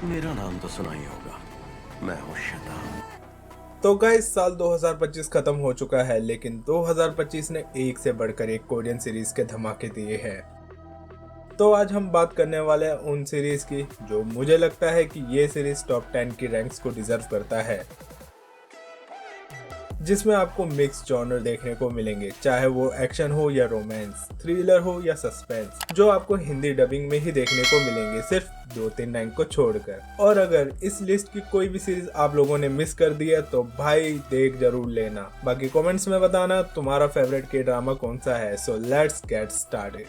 मेरा नाम तो सुना ही होगा। मैं हूँ शता। तो गाइस साल 2025 खत्म हो चुका है, लेकिन 2025 ने एक से बढ़कर एक कोरियन सीरीज के धमाके दिए हैं। तो आज हम बात करने वाले हैं उन सीरीज की जो मुझे लगता है कि ये सीरीज टॉप 10 की रैंक्स को डिजर्व करता है, जिसमें आपको मिक्स जॉनर देखने को मिलेंगे, चाहे वो एक्शन हो या रोमांस, थ्रिलर हो या सस्पेंस, जो आपको हिंदी डबिंग में ही देखने को मिलेंगे, सिर्फ 2-3 रैंक को छोड़कर। और अगर इस लिस्ट की कोई भी सीरीज आप लोगों ने मिस कर दी है तो भाई देख जरूर लेना। बाकी कमेंट्स में बताना तुम्हारा फेवरेट के ड्रामा कौन सा है। So let's get started.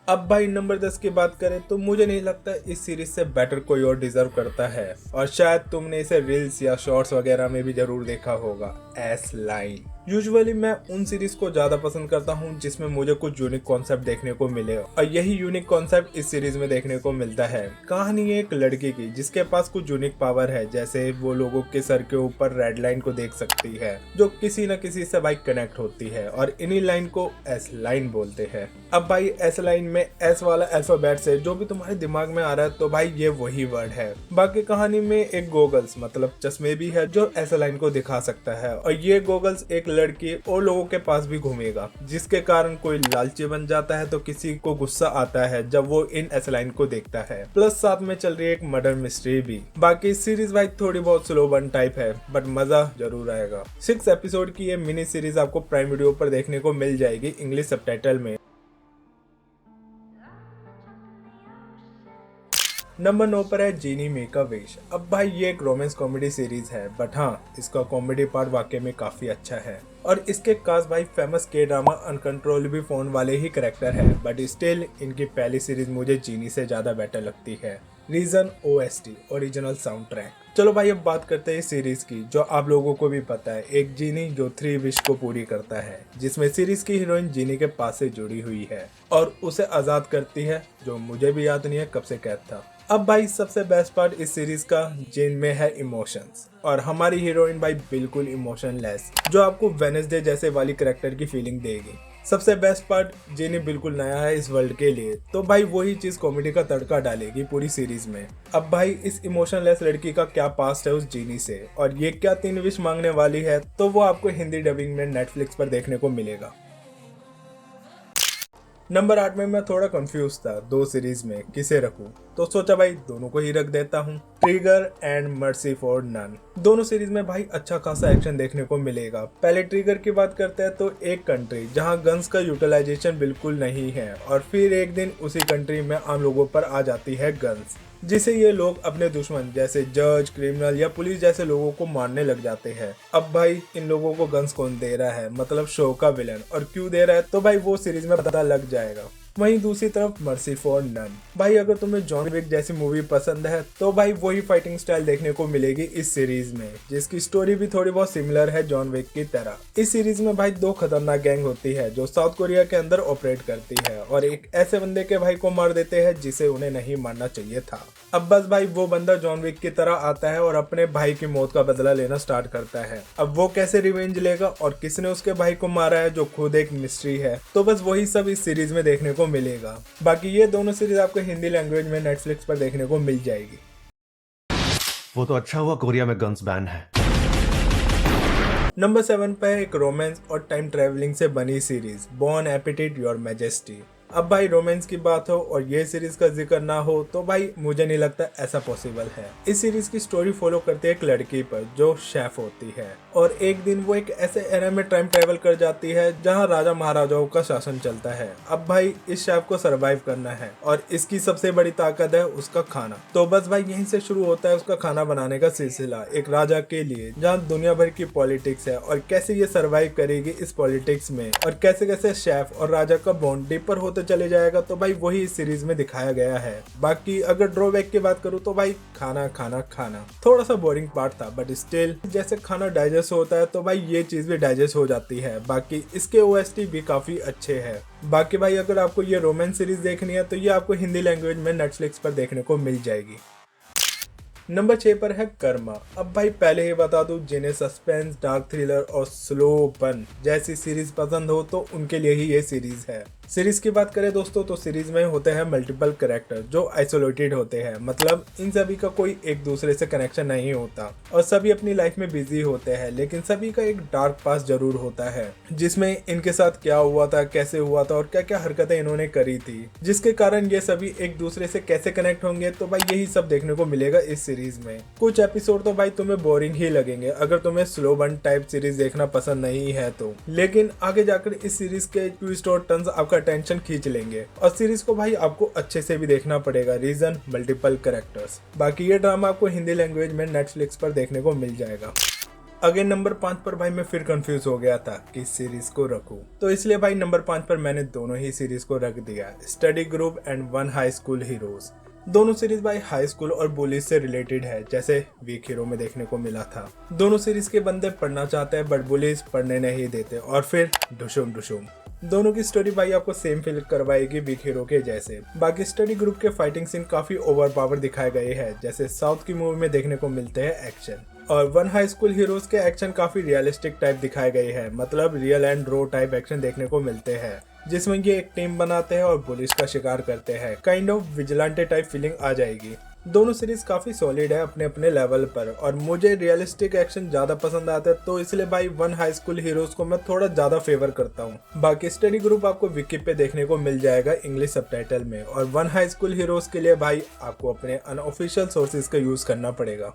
अब भाई नंबर 10 की बात करें तो मुझे नहीं लगता इस सीरीज से बेटर कोई और डिजर्व करता है, और शायद तुमने इसे रील्स या शॉर्ट्स वगैरह में भी जरूर देखा होगा। S line. यूजुअली मैं उन सीरीज को ज्यादा पसंद करता हूं जिसमें मुझे कुछ यूनिक कॉन्सेप्ट देखने को मिले, और यही यूनिक कॉन्सेप्ट इस सीरीज में देखने को मिलता है। कहानी है एक लड़की की जिसके पास कुछ यूनिक पावर है, जैसे वो लोगों के सर के ऊपर रेड लाइन को देख सकती है जो किसी न किसी से भाई कनेक्ट होती है, और इन्हीं लाइन को एस लाइन बोलते हैं। अब भाई एस लाइन में एस वाला अल्फाबेट से जो भी तुम्हारे दिमाग में आ रहा है तो भाई ये वही वर्ड है। बाकी कहानी में एक गोगल्स मतलब चश्मे भी है जो एस लाइन को दिखा सकता है, और ये गोगल्स एक लड़की और लोगों के पास भी घूमेगा, जिसके कारण कोई लालची बन जाता है तो किसी को गुस्सा आता है जब वो इन एस लाइन को देखता है। प्लस साथ में चल रही है एक मर्डर मिस्ट्री भी। बाकी सीरीज भाई थोड़ी बहुत स्लो बर्न टाइप है, बट मजा जरूर आएगा। 6 एपिसोड की ये मिनी सीरीज आपको प्राइम वीडियो पर देखने को मिल जाएगी इंग्लिश सबटाइटल में। नंबर 9 पर है जीनी मेक अ विश। अब भाई ये एक रोमांस कॉमेडी सीरीज है, बट हाँ इसका कॉमेडी पार्ट वाकई में काफी अच्छा है, और इसके कास्ट भाई फेमस के ड्रामा अनकंट्रोलेबल फोन वाले ही करेक्टर है, बट स्टिल इनकी पहली सीरीज मुझे जीनी से ज्यादा बेटर लगती है। Reason OST original soundtrack. चलो भाई अब बात करते हैं सीरीज की, जो आप लोगों को भी पता है, एक जीनी जो 3 विश को पूरी करता है, जिसमें सीरीज की हीरोइन जीनी के पास से जुड़ी हुई है और उसे आजाद करती है, जो मुझे भी याद नहीं है कब से कैद था। अब भाई सबसे बेस्ट पार्ट इस सीरीज का जिनमें है इमोशंस, और हमारी हीरोइन भाई बिल्कुल इमोशनलेस, जो आपको वेनेसडे जैसे वाली कैरेक्टर की फीलिंग देगी। सबसे बेस्ट पार्ट जिनी बिल्कुल नया है इस वर्ल्ड के लिए, तो भाई वही चीज कॉमेडी का तड़का डालेगी पूरी सीरीज में। अब भाई इस इमोशनलेस लड़की का क्या पास्ट है उस जीनी से, और ये क्या 3 विश मांगने वाली है, तो वो आपको हिंदी डबिंग में नेटफ्लिक्स पर देखने को मिलेगा। नंबर 8 में मैं थोड़ा कंफ्यूज था दो सीरीज में किसे रखूं, तो सोचा भाई दोनों को ही रख देता हूं। Trigger and Mercy for None. दोनों सीरीज में भाई अच्छा खासा एक्शन देखने को मिलेगा। पहले ट्रिगर की बात करते हैं तो एक कंट्री जहां गन्स का यूटिलाइजेशन बिल्कुल नहीं है, और फिर एक दिन उसी कंट्री में आम लोगों पर आ जाती है गन्स, जिसे ये लोग अपने दुश्मन जैसे जज, क्रिमिनल या पुलिस जैसे लोगों को मारने लग जाते हैं। अब भाई इन लोगों को गन्स कौन दे रहा है, मतलब शो का विलन, और क्यों दे रहा है, तो भाई वो सीरीज में पता लग जाएगा। वहीं दूसरी तरफ मर्सी फॉर नन। भाई अगर तुम्हें जॉन विक जैसी मूवी पसंद है तो भाई वही फाइटिंग स्टाइल देखने को मिलेगी इस सीरीज में, जिसकी स्टोरी भी थोड़ी बहुत सिमिलर है जॉन विक की तरह। इस सीरीज में भाई 2 खतरनाक गैंग होती है जो साउथ कोरिया के अंदर ऑपरेट करती है, और एक ऐसे बंदे के भाई को मार देते हैं जिसे उन्हें नहीं मारना चाहिए था। अब बस भाई वो बंदा जॉन विक की तरह आता है और अपने भाई की मौत का बदला लेना स्टार्ट करता है। अब वो कैसे रिवेंज लेगा और किसने उसके भाई को मारा है, जो खुद एक मिस्ट्री है, तो बस वही सब इस सीरीज में देखने को मिलेगा। बाकी ये दोनों सीरीज आपको हिंदी लैंग्वेज में नेटफ्लिक्स पर देखने को मिल जाएगी। वो तो अच्छा हुआ कोरिया में गन्स बैन है। नंबर 7 पे है एक रोमांस और टाइम ट्रेवलिंग से बनी series Bon Appetit Your Majesty. अब भाई रोमांस की बात हो और ये सीरीज का जिक्र ना हो तो भाई मुझे नहीं लगता ऐसा पॉसिबल है। इस सीरीज की स्टोरी फॉलो करती है एक लड़की पर जो शेफ होती है, और एक दिन वो एक ऐसे एरा में टाइम ट्रेवल कर जाती है जहां राजा महाराजाओं का शासन चलता है। अब भाई इस शेफ को सरवाइव करना है, और इसकी सबसे बड़ी ताकत है उसका खाना। तो बस भाई यहीं से शुरू होता है उसका खाना बनाने का सिलसिला एक राजा के लिए, जहाँ दुनिया भर की पॉलिटिक्स है, और कैसे ये सरवाइव करेगी इस पॉलिटिक्स में, और कैसे कैसे शेफ और राजा का बॉन्ड डीपर होते चले जाएगा, तो भाई वही इस सीरीज में दिखाया गया है। बाकी अगर ड्रॉबैक की बात करूँ तो भाई खाना खाना खाना थोड़ा सा बोरिंग पार्ट था, बट स्टिल जैसे खाना डाइजेस्ट होता है तो भाई ये चीज भी डाइजेस्ट हो जाती है। बाकी इसके ओएसटी भी काफी अच्छे हैं। बाकी भाई अगर आपको ये रोमांस सीरीज देखनी है तो ये आपको हिंदी लैंग्वेज में नेटफ्लिक्स पर देखने को मिल जाएगी। नंबर 6 पर है कर्मा। अब भाई पहले ही बता दूं, जिन्हें सस्पेंस, डार्क थ्रिलर और स्लो बर्न जैसी सीरीज पसंद हो तो उनके लिए ही ये सीरीज है। सीरीज की बात करें दोस्तों तो सीरीज में होते हैं मल्टीपल कैरेक्टर जो आइसोलेटेड होते हैं, मतलब इन सभी का कोई एक दूसरे से कनेक्शन नहीं होता और सभी अपनी लाइफ में बिजी होते हैं, लेकिन सभी का एक डार्क पास्ट जरूर होता है जिसमें इनके साथ क्या हुआ था, कैसे हुआ था और क्या क्या हरकतें इन्होंने करी थी, जिसके कारण ये सभी एक दूसरे से कैसे कनेक्ट होंगे। तो भाई यही सब देखने को मिलेगा इस सीरीज में। कुछ एपिसोड तो भाई तुम्हें बोरिंग ही लगेंगे अगर तुम्हें स्लो बर्न टाइप सीरीज देखना पसंद नहीं है तो, लेकिन आगे जाकर इस सीरीज के ट्विस्ट और टर्न्स आपका टेंशन खींच लेंगे और सीरीज को भाई आपको अच्छे से भी देखना पड़ेगा, रीजन मल्टीपल कैरेक्टर्स। बाकी ये ड्रामा आपको हिंदी लैंग्वेज में नेटफ्लिक्स पर देखने को मिल जाएगा। अगेन नंबर 5 पर भाई मैं फिर कंफ्यूज हो गया था कि सीरीज को रखूं, तो इसलिए भाई नंबर 5 पर मैंने दोनों ही सीरीज को रख दिया, study group and one high school heroes. दोनों सीरीज भाई हाई स्कूल और बुलीज से रिलेटेड है, जैसे वीक हीरो में देखने को मिला था। दोनों सीरीज के बंदे पढ़ना चाहते हैं बट बुलीज पढ़ने नहीं देते और फिर डुशुम डुशुम। दोनों की स्टोरी भाई आपको सेम फील करवाएगी वीक हीरो के जैसे। बाकी स्टडी ग्रुप के फाइटिंग सीन काफी ओवर पावर दिखाए गए हैं, जैसे साउथ की मूवी में देखने को मिलते हैं एक्शन। और वन हाई स्कूल हीरोज के एक्शन काफी रियलिस्टिक टाइप दिखाए गए हैं, मतलब real and raw type action देखने को मिलते हैं, जिसमें ये एक टीम बनाते हैं और पुलिस का शिकार करते हैं। Kind of vigilante type feeling आ जाएगी। दोनों सीरीज काफी सॉलिड है अपने अपने लेवल पर और मुझे रियलिस्टिक एक्शन ज्यादा पसंद आता है, तो इसलिए भाई वन हाई स्कूल हीरोज को मैं थोड़ा ज्यादा फेवर करता हूँ। बाकी स्टडी ग्रुप आपको विकी पे देखने को मिल जाएगा इंग्लिश सबटाइटल में, और वन हाई स्कूल हीरोज के लिए भाई आपको अपने अनऑफिशियल सोर्सेज का यूज करना पड़ेगा।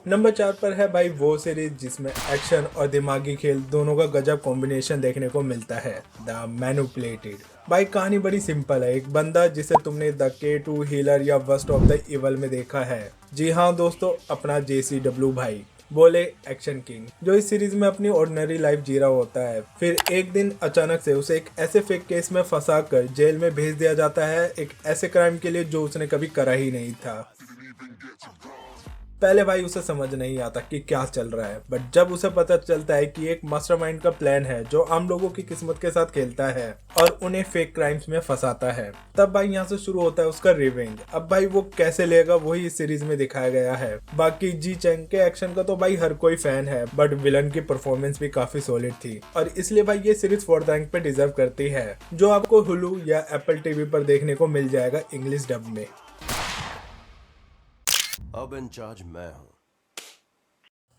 नंबर 4 पर है भाई वो सीरीज जिसमें एक्शन और दिमागी खेल दोनों का गजब कॉम्बिनेशन देखने को मिलता है, द मैनिपुलेटेड। भाई कहानी बड़ी सिंपल है, एक बंदा जिसे तुमने द K2 हीलर या वर्स्ट ऑफ द इवल में देखा है। जी हाँ दोस्तों, अपना JCW भाई, बोले एक्शन किंग, जो इस सीरीज में अपनी ऑर्डिनरी लाइफ जी रहा होता है। फिर एक दिन अचानक से उसे एक ऐसे फेक केस में फंसा कर जेल में भेज दिया जाता है, एक ऐसे क्राइम के लिए जो उसने कभी करा ही नहीं था। पहले भाई उसे समझ नहीं आता कि क्या चल रहा है, बट जब उसे पता चलता है कि एक मास्टरमाइंड का प्लान है जो आम लोगों की किस्मत के साथ खेलता है और उन्हें फेक क्राइम्स में फंसाता है, तब भाई यहाँ से शुरू होता है उसका रिवेंज। अब भाई वो कैसे लेगा वही इस सीरीज में दिखाया गया है। बाकी जी चैंग के एक्शन का तो भाई हर कोई फैन है, बट विलन की परफॉर्मेंस भी काफी सॉलिड थी और इसलिए भाई ये सीरीज 4th रैंक पे डिजर्व करती है, जो आपको हुलू या एप्पल टीवी पर देखने को मिल जाएगा इंग्लिश डब में। अब इंचार्ज मैं हूं।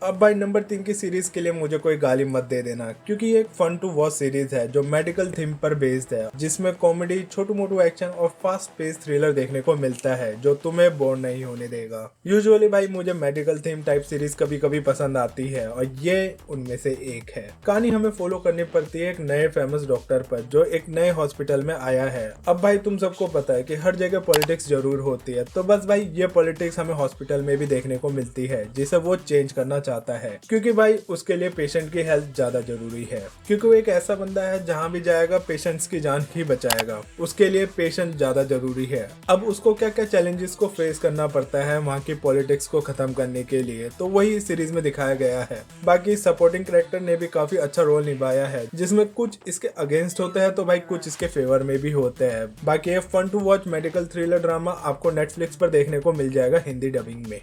अब भाई नंबर 3 की सीरीज के लिए मुझे कोई गाली मत दे देना, क्योंकि ये एक फन टू वॉच सीरीज है जो मेडिकल थीम पर बेस्ड है, जिसमें कॉमेडी, छोटू मोटू एक्शन और फास्ट पेस थ्रिलर देखने को मिलता है जो तुम्हें बोर नहीं होने देगा। यूजुअली भाई मुझे मेडिकल थीम टाइप सीरीज कभी कभी पसंद आती है और ये उनमें से एक है। कहानी हमें फॉलो करनी पड़ती है एक नए फेमस डॉक्टर पर जो एक नए हॉस्पिटल में आया है। अब भाई तुम सबको पता है कि हर जगह पॉलिटिक्स जरूर होती है, तो बस भाई ये पॉलिटिक्स हमें हॉस्पिटल में भी देखने को मिलती है, जिसे वो चेंज करना चाहता है, क्योंकि भाई उसके लिए पेशेंट की हेल्थ ज्यादा जरूरी है, क्योंकि वो एक ऐसा बंदा है जहां भी जाएगा पेशेंट्स की जान ही बचाएगा। उसके लिए पेशेंट ज्यादा जरूरी है। अब उसको क्या क्या चैलेंजेस को फेस करना पड़ता है वहां की पॉलिटिक्स को खत्म करने के लिए, तो वही इस सीरीज में दिखाया गया है। बाकी सपोर्टिंग कैरेक्टर ने भी काफी अच्छा रोल निभाया है, जिसमें कुछ इसके अगेंस्ट होते हैं तो भाई कुछ इसके फेवर में भी होते हैं। बाकी ये fun to watch medical thriller drama आपको नेटफ्लिक्स पर देखने को मिल जाएगा हिंदी डबिंग में।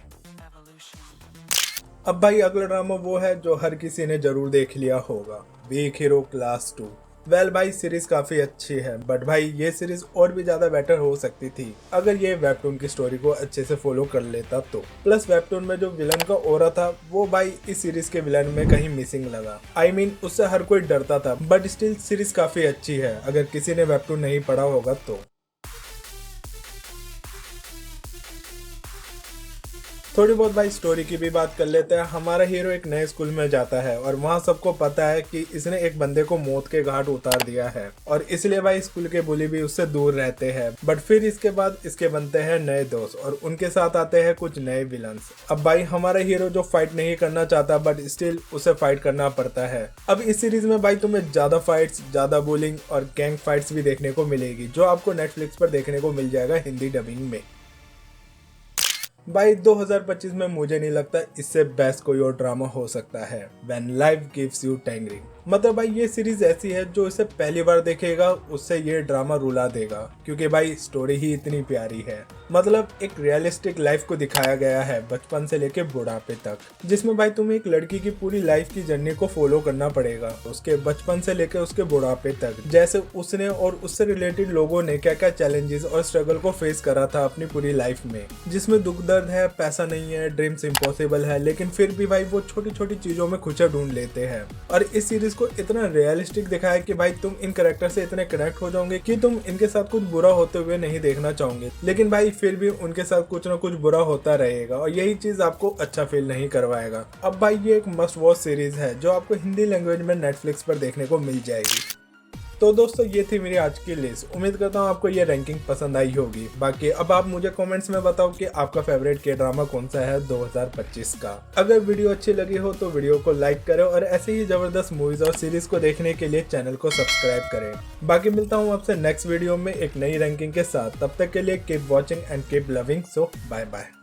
अब भाई अगला ड्रामा वो है जो हर किसी ने जरूर देख लिया होगा, वीक हीरो क्लास 2। वेल भाई सीरीज काफी अच्छी है, बट भाई ये सीरीज और भी ज्यादा बेटर हो सकती थी अगर ये वेबटून की स्टोरी को अच्छे से फॉलो कर लेता तो। प्लस वेबटून में जो विलन का ऑरा था वो भाई इस सीरीज के विलन में कहीं मिसिंग लगा। I mean, उससे हर कोई डरता था, बट स्टिल सीरीज काफी अच्छी है अगर किसी ने वेबटून नहीं पढ़ा होगा तो। थोड़ी बहुत भाई स्टोरी की भी बात कर लेते हैं। हमारा हीरो एक नए स्कूल में जाता है और वहाँ सबको पता है कि इसने एक बंदे को मौत के घाट उतार दिया है और इसलिए भाई स्कूल के बुली भी उससे दूर रहते हैं। बट फिर इसके बाद इसके बनते हैं नए दोस्त और उनके साथ आते हैं कुछ नए विलन्स। अब भाई हमारा हीरो जो फाइट नहीं करना चाहता बट स्टिल उसे फाइट करना पड़ता है। अब इस सीरीज में भाई तुम्हें ज्यादा फाइट्स, ज्यादा बुलिंग और गैंग फाइट्स भी देखने को मिलेगी, जो आपको नेटफ्लिक्स पर देखने को मिल जाएगा हिंदी डबिंग में। भाई 2025 में मुझे नहीं लगता इससे बेस्ट कोई और ड्रामा हो सकता है। When Life Gives You Tangerine, मतलब भाई ये सीरीज ऐसी है जो इसे पहली बार देखेगा उससे ये ड्रामा रुला देगा, क्योंकि भाई स्टोरी ही इतनी प्यारी है। मतलब एक रियलिस्टिक लाइफ को दिखाया गया है बचपन से लेके बुढ़ापे तक, जिसमें भाई तुम्हें एक लड़की की पूरी लाइफ की जर्नी को फॉलो करना पड़ेगा, उसके बचपन से लेके उसके बुढ़ापे तक, जैसे उसने और उससे रिलेटेड लोगों ने क्या क्या चैलेंजेस और स्ट्रगल को फेस करा था अपनी पूरी लाइफ में, जिसमें दुख दर्द है, पैसा नहीं है, ड्रीम्स इम्पॉसिबल है, लेकिन फिर भी भाई वो छोटी छोटी चीजों में खुशियां ढूंढ लेते हैं। और इस सीरीज को इतना रियलिस्टिक दिखाया कि भाई तुम इन कैरेक्टर से इतने कनेक्ट हो जाओगे कि तुम इनके साथ कुछ बुरा होते हुए नहीं देखना चाहोगे, लेकिन भाई फिर भी उनके साथ कुछ ना कुछ बुरा होता रहेगा और यही चीज आपको अच्छा फील नहीं करवाएगा। अब भाई ये एक मस्ट वॉच सीरीज है जो आपको हिंदी लैंग्वेज में नेटफ्लिक्स पर देखने को मिल जाएगी। तो दोस्तों ये थी मेरी आज की लिस्ट। उम्मीद करता हूँ आपको ये रैंकिंग पसंद आई होगी। बाकी अब आप मुझे कमेंट्स में बताओ कि आपका फेवरेट के ड्रामा कौन सा है 2025 का। अगर वीडियो अच्छी लगी हो तो वीडियो को लाइक करें और ऐसे ही जबरदस्त मूवीज और सीरीज को देखने के लिए चैनल को सब्सक्राइब करें। बाकी मिलता हूँ आपसे नेक्स्ट वीडियो में एक नई रैंकिंग के साथ। तब तक के लिए keep watching and keep loving. So bye bye.